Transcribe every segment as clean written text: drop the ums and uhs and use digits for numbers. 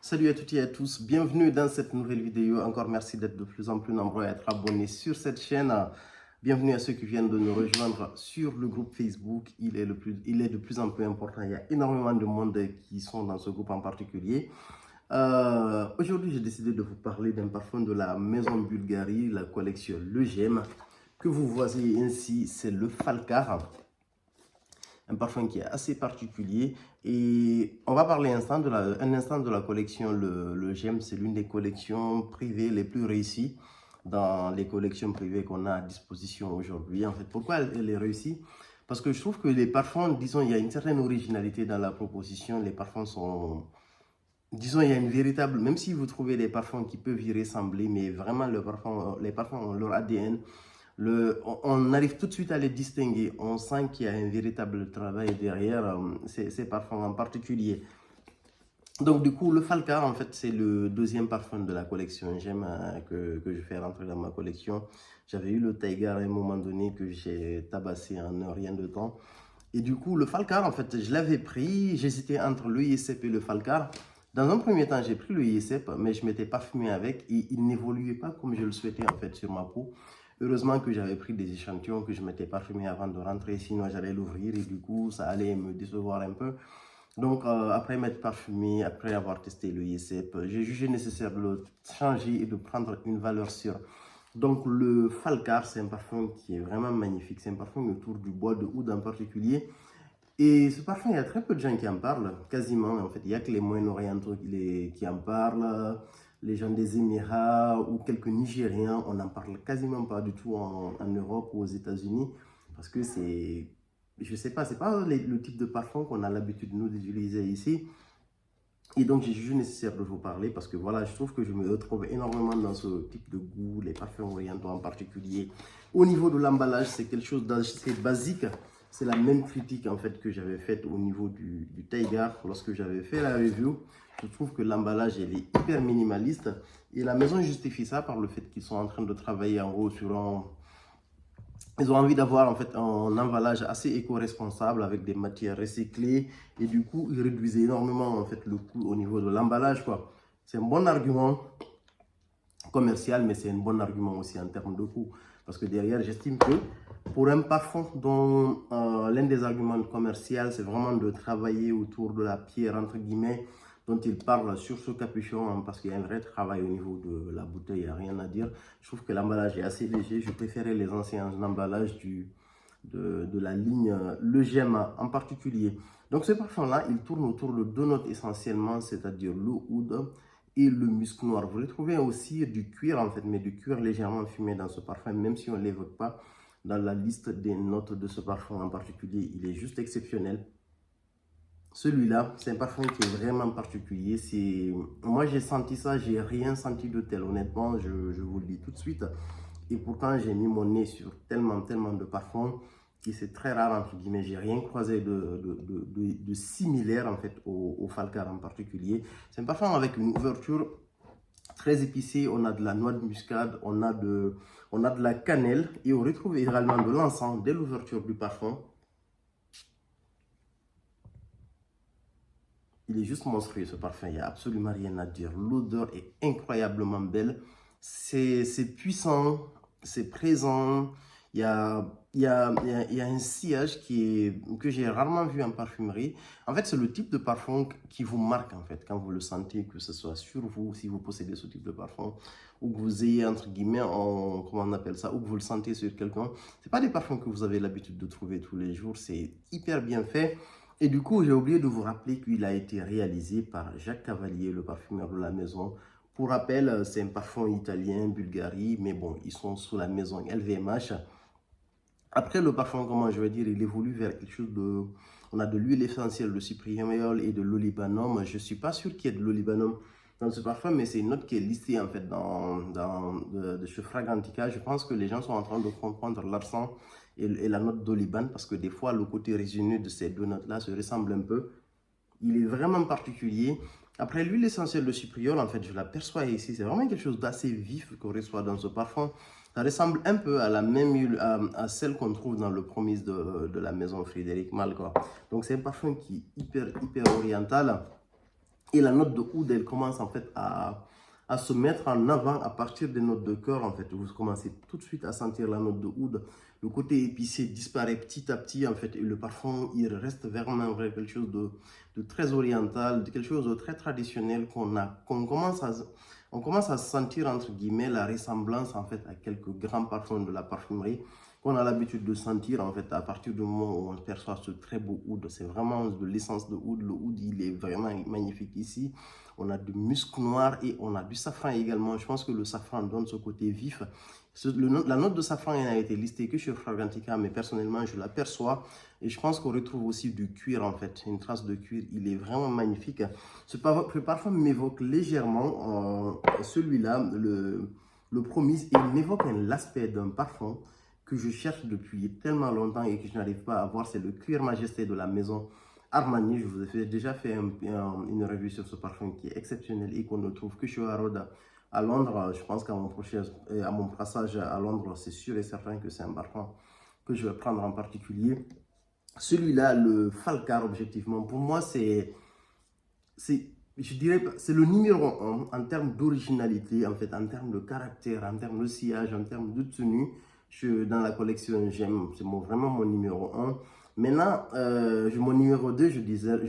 Salut à toutes et à tous, bienvenue dans cette nouvelle vidéo. Encore merci d'être de plus en plus nombreux à être abonnés sur cette chaîne. Bienvenue à ceux qui viennent de nous rejoindre sur le groupe Facebook. Il est de plus en plus important. Il y a énormément de monde qui sont dans ce groupe en particulier. Aujourd'hui, j'ai décidé de vous parler d'un parfum de la maison Bulgari, la collection Le Gem, que vous voyez ainsi, c'est le Falcar. Un parfum qui est assez particulier et on va parler un instant de la collection le Gem. C'est l'une des collections privées les plus réussies dans les collections privées qu'on a à disposition aujourd'hui. En fait, pourquoi elle est réussie? Parce que je trouve que les parfums, disons, il y a une certaine originalité dans la proposition. Les parfums sont, disons, il y a une véritable, même si vous trouvez des parfums qui peuvent y ressembler, mais vraiment les parfums ont leur ADN. On arrive tout de suite à les distinguer. On sent qu'il y a un véritable travail derrière ces parfums en particulier. Donc du coup, le Falcar, en fait, c'est le deuxième parfum de la collection J'aime que je fais rentrer dans ma collection. J'avais eu le Tiger à un moment donné que j'ai tabassé en un rien de temps. Et du coup, le Falcar, en fait, je l'avais pris. J'hésitais entre le ISEP et le Falcar. Dans un premier temps, j'ai pris le ISEP, mais je m'étais parfumé avec et il n'évoluait pas comme je le souhaitais, en fait, sur ma peau. Heureusement que j'avais pris des échantillons que je m'étais parfumé avant de rentrer, sinon j'allais l'ouvrir et du coup, ça allait me décevoir un peu. Donc, après m'être parfumé, après avoir testé le ISEP, j'ai jugé nécessaire de le changer et de prendre une valeur sûre. Donc, le Falcar, c'est un parfum qui est vraiment magnifique. C'est un parfum autour du bois de oud en particulier. Et ce parfum, il y a très peu de gens qui en parlent, quasiment. En fait, il n'y a que les Moyen-Orientaux qui en parlent, les gens des Émirats ou quelques Nigériens. On n'en parle quasiment pas du tout en Europe ou aux États-Unis parce que c'est, je sais pas, c'est pas le type de parfum qu'on a l'habitude, nous, d'utiliser ici. Et donc, j'ai jugé nécessaire de vous parler parce que voilà, je trouve que je me retrouve énormément dans ce type de goût, les parfums orientaux en particulier. Au niveau de l'emballage, c'est quelque chose d'assez basique. C'est la même critique en fait que j'avais faite au niveau du Tiger lorsque j'avais fait la review. Je trouve que l'emballage est hyper minimaliste et la maison justifie ça par le fait qu'ils sont en train de travailler en gros sur un, ils ont envie d'avoir en fait un emballage assez éco-responsable avec des matières recyclées et du coup ils réduisent énormément en fait le coût au niveau de l'emballage quoi. C'est un bon argument commercial mais c'est un bon argument aussi en termes de coût parce que derrière j'estime que pour un parfum dont l'un des arguments commerciaux c'est vraiment de travailler autour de la pierre entre guillemets dont il parle sur ce capuchon hein, parce qu'il y a un vrai travail au niveau de la bouteille, il n'y a rien à dire. Je trouve que l'emballage est assez léger. Je préférais les anciens emballages de la ligne Le Gem en particulier. Donc ce parfum-là, il tourne autour de deux notes essentiellement, c'est-à-dire le oud et le musc noir. Vous retrouvez aussi du cuir en fait, mais du cuir légèrement fumé dans ce parfum, même si on ne l'évoque pas dans la liste des notes de ce parfum en particulier. Il est juste exceptionnel. Celui-là, c'est un parfum qui est vraiment particulier. Moi, j'ai senti ça, j'ai rien senti de tel. Honnêtement, je vous le dis tout de suite. Et pourtant, j'ai mis mon nez sur tellement, tellement de parfums. Et c'est très rare, entre guillemets. J'ai rien croisé de similaire, en fait, au Falcar en particulier. C'est un parfum avec une ouverture très épicée. On a de la noix de muscade, on a de la cannelle. Et on retrouve également de l'encens dès l'ouverture du parfum. Il est juste monstrueux ce parfum, il n'y a absolument rien à dire. L'odeur est incroyablement belle. C'est puissant, c'est présent. Il y a un sillage que j'ai rarement vu en parfumerie. En fait, c'est le type de parfum qui vous marque en fait quand vous le sentez, que ce soit sur vous, si vous possédez ce type de parfum, ou que vous ayez entre guillemets, comment on appelle ça, ou que vous le sentez sur quelqu'un. Ce pas des parfums que vous avez l'habitude de trouver tous les jours. C'est hyper bien fait. Et du coup, j'ai oublié de vous rappeler qu'il a été réalisé par Jacques Cavalier, le parfumeur de la maison. Pour rappel, c'est un parfum italien, Bulgarie, mais bon, ils sont sous la maison LVMH. Après, le parfum, comment je vais dire, il évolue vers quelque chose de... On a de l'huile essentielle de cypriol et de l'olibanum. Je ne suis pas sûr qu'il y ait de l'olibanum dans ce parfum, mais c'est une note qui est listée en fait de chez Fragrantica. Je pense que les gens sont en train de comprendre l'arsen et la note d'oliban parce que des fois, le côté résineux de ces deux notes-là se ressemble un peu. Il est vraiment particulier. Après, l'huile essentielle de cypriol, en fait, je l'aperçois ici. C'est vraiment quelque chose d'assez vif qu'on reçoit dans ce parfum. Ça ressemble un peu à la même huile, à celle qu'on trouve dans le Promise de la maison Frédéric Malle, quoi. Donc, c'est un parfum qui est hyper oriental. Et la note de oud, elle commence en fait à se mettre en avant à partir des notes de cœur. En fait, vous commencez tout de suite à sentir la note de oud. Le côté épicé disparaît petit à petit en fait, et le parfum, il reste vraiment quelque chose de très oriental, de quelque chose de très traditionnel qu'on commence à sentir entre guillemets la ressemblance en fait à quelques grands parfums de la parfumerie qu'on a l'habitude de sentir en fait à partir du moment où on perçoit ce très beau oud. C'est vraiment de l'essence de oud. Le oud, il est vraiment magnifique ici. On a du musc noir et on a du safran également. Je pense que le safran donne ce côté vif. La note de safran n'a été listée que sur Fragrantica, mais personnellement, je l'aperçois. Et je pense qu'on retrouve aussi du cuir, en fait, une trace de cuir. Il est vraiment magnifique. Ce parfum m'évoque légèrement, celui-là, le Promise, et il m'évoque l'aspect d'un parfum que je cherche depuis tellement longtemps et que je n'arrive pas à voir. C'est le Cuir Majesté de la maison Armani. Je vous ai déjà fait une revue sur ce parfum qui est exceptionnel et qu'on ne trouve que chez Harrods à Londres. Je pense qu'à mon passage à Londres, c'est sûr et certain que c'est un parfum que je vais prendre en particulier. Celui-là, le Falcar, objectivement, pour moi, je dirais, c'est le numéro 1 en termes d'originalité, en fait, en termes de caractère, en termes de sillage, en termes de tenue. Dans la collection, j'aime, c'est vraiment mon numéro 1. Maintenant, mon numéro 2, je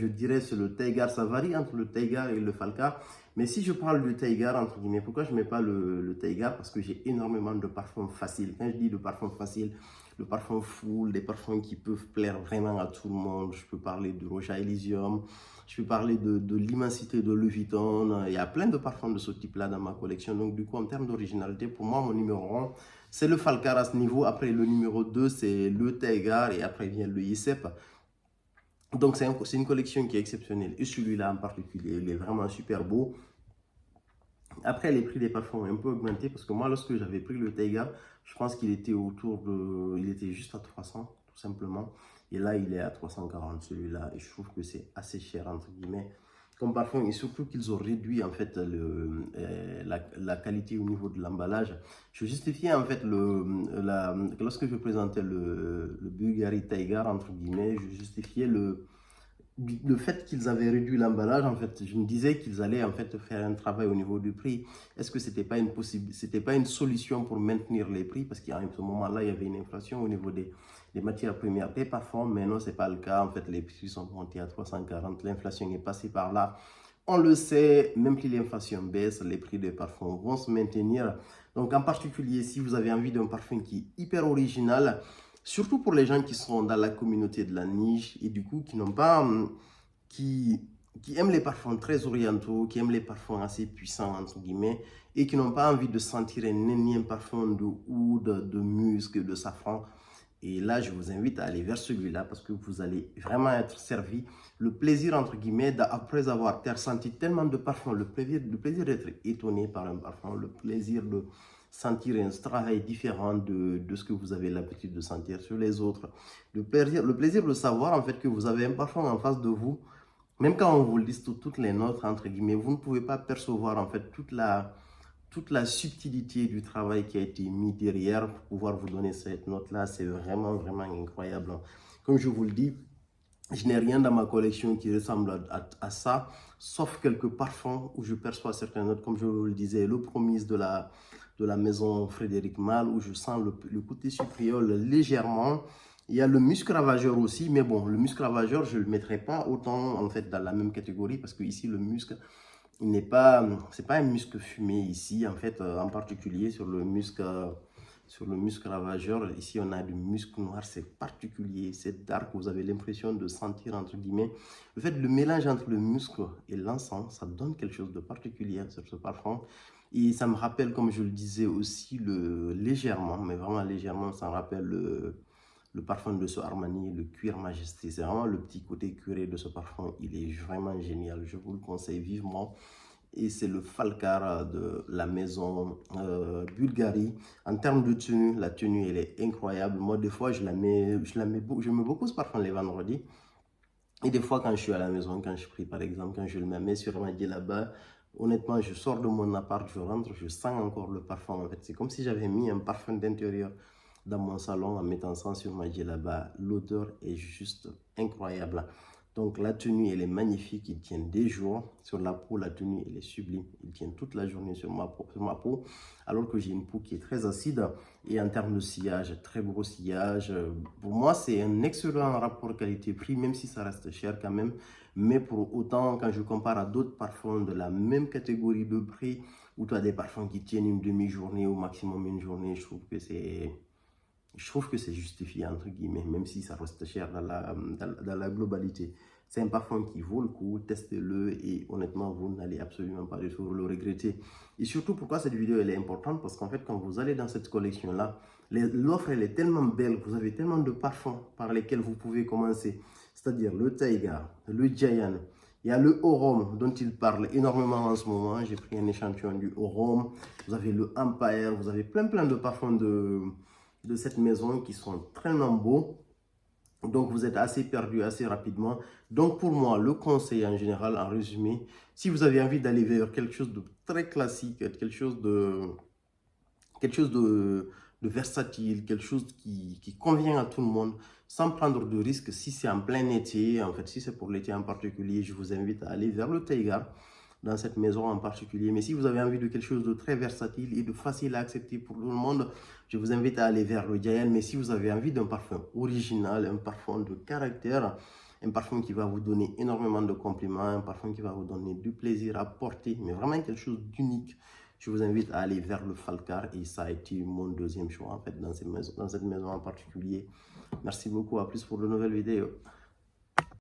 dirais, c'est le Taigar. Ça varie entre le Taigar et le Falcar. Mais si je parle du Taigar, entre guillemets, pourquoi je ne mets pas le Taigar? Parce que j'ai énormément de parfums faciles. Quand je dis de parfums faciles, le parfum full, des parfums qui peuvent plaire vraiment à tout le monde. Je peux parler de Roja Elysium, je peux parler de l'immensité de Louis Vuitton. Il y a plein de parfums de ce type-là dans ma collection. Donc, du coup, en termes d'originalité, pour moi, mon numéro 1, c'est le Falcar à ce niveau. Après, le numéro 2, c'est le Taigar. Et après vient le Ycep. Donc, c'est une collection qui est exceptionnelle. Et celui-là en particulier, il est vraiment super beau. Après, les prix des parfums ont un peu augmenté parce que moi, lorsque j'avais pris le Taiga, je pense qu'il était il était juste à 300, tout simplement. Et là, il est à 340, celui-là. Et je trouve que c'est assez cher, entre guillemets, comme parfum. Et surtout qu'ils ont réduit, en fait, la qualité au niveau de l'emballage. Je justifiais, en fait, lorsque je présentais le Bulgari Taiga, entre guillemets, je justifiais le fait qu'ils avaient réduit l'emballage. En fait, je me disais qu'ils allaient en fait faire un travail au niveau du prix. Est-ce que c'était pas une solution pour maintenir les prix? Parce qu'à ce moment-là, il y avait une inflation au niveau des matières premières des parfums, mais non, c'est pas le cas. En fait, les prix sont montés à 340. L'inflation est passée par là. On le sait, même si l'inflation baisse, les prix des parfums vont se maintenir. Donc, en particulier, si vous avez envie d'un parfum qui est hyper original, surtout pour les gens qui sont dans la communauté de la niche et du coup qui n'ont pas, qui aiment les parfums très orientaux, qui aiment les parfums assez puissants entre guillemets et qui n'ont pas envie de sentir un énième parfum de oud, de musc, de safran. Et là, je vous invite à aller vers celui-là parce que vous allez vraiment être servi. Le plaisir, entre guillemets, après avoir ressenti tellement de parfums, le plaisir d'être étonné par un parfum, le plaisir de sentir un travail différent de ce que vous avez l'habitude de sentir sur les autres. Le plaisir de savoir, en fait, que vous avez un parfum en face de vous. Même quand on vous liste toutes les notes, entre guillemets, vous ne pouvez pas percevoir, en fait, toute la subtilité du travail qui a été mis derrière pour pouvoir vous donner cette note-là. C'est vraiment, vraiment incroyable. Comme je vous le dis, je n'ai rien dans ma collection qui ressemble à ça, sauf quelques parfums où je perçois certaines notes, comme je vous le disais, le Promise de la maison Frédéric Malle, où je sens le côté sucriol légèrement. Il y a le musc ravageur aussi, mais bon, le musc ravageur, je ne le mettrai pas autant en fait dans la même catégorie parce que ici, le musc, c'est pas un musc fumé ici, en fait, en particulier sur le musc ravageur. Ici, on a du musc noir, c'est particulier, c'est dark. Vous avez l'impression de sentir, entre guillemets, le mélange entre le musc et l'encens, ça donne quelque chose de particulier sur ce parfum. Et ça me rappelle, comme je le disais aussi, légèrement, mais vraiment légèrement, ça me rappelle le parfum de ce Armani, le Cuir Majesté. C'est vraiment le petit côté cuiré de ce parfum. Il est vraiment génial. Je vous le conseille vivement. Et c'est le Falcar de la maison Bulgari. En termes de tenue, la tenue, elle est incroyable. Moi, des fois, je mets beaucoup ce parfum les vendredis. Et des fois, quand je suis à la maison, quand je prie, par exemple, quand je le mets sur ma là-bas, honnêtement, je sors de mon appart, je rentre, je sens encore le parfum. En fait, c'est comme si j'avais mis un parfum d'intérieur dans mon salon en mettant ça sur ma là-bas. L'odeur est juste incroyable. Donc la tenue, elle est magnifique, il tient des jours. Sur la peau, la tenue, elle est sublime. Il tient toute la journée sur ma peau, alors que j'ai une peau qui est très acide. Et en termes de sillage, très gros sillage. Pour moi, c'est un excellent rapport qualité-prix, même si ça reste cher quand même. Mais pour autant, quand je compare à d'autres parfums de la même catégorie de prix, où tu as des parfums qui tiennent une demi-journée, au maximum une journée, je trouve que c'est justifié, entre guillemets, même si ça reste cher dans la globalité. C'est un parfum qui vaut le coup, testez-le et honnêtement, vous n'allez absolument pas du tout le regretter. Et surtout, pourquoi cette vidéo elle est importante? Parce qu'en fait, quand vous allez dans cette collection-là, l'offre elle est tellement belle, vous avez tellement de parfums par lesquels vous pouvez commencer. C'est-à-dire le Taiga, le Giant, il y a le Horom dont il parle énormément en ce moment. J'ai pris un échantillon du Horom. Vous avez le Empire, vous avez plein de parfums de cette maison qui sont très beaux. Donc, vous êtes assez perdu assez rapidement. Donc, pour moi, le conseil en général, en résumé, si vous avez envie d'aller vers quelque chose de très classique, quelque chose de versatile, quelque chose qui convient à tout le monde, sans prendre de risques, si c'est en plein été, en fait, si c'est pour l'été en particulier, je vous invite à aller vers le Taiga, dans cette maison en particulier. Mais si vous avez envie de quelque chose de très versatile et de facile à accepter pour tout le monde, je vous invite à aller vers le Giant. Mais si vous avez envie d'un parfum original, un parfum de caractère, un parfum qui va vous donner énormément de compliments, un parfum qui va vous donner du plaisir à porter, mais vraiment quelque chose d'unique, je vous invite à aller vers le Falcar et ça a été mon deuxième choix en fait dans cette maison en particulier. Merci beaucoup, à plus pour de nouvelles vidéos.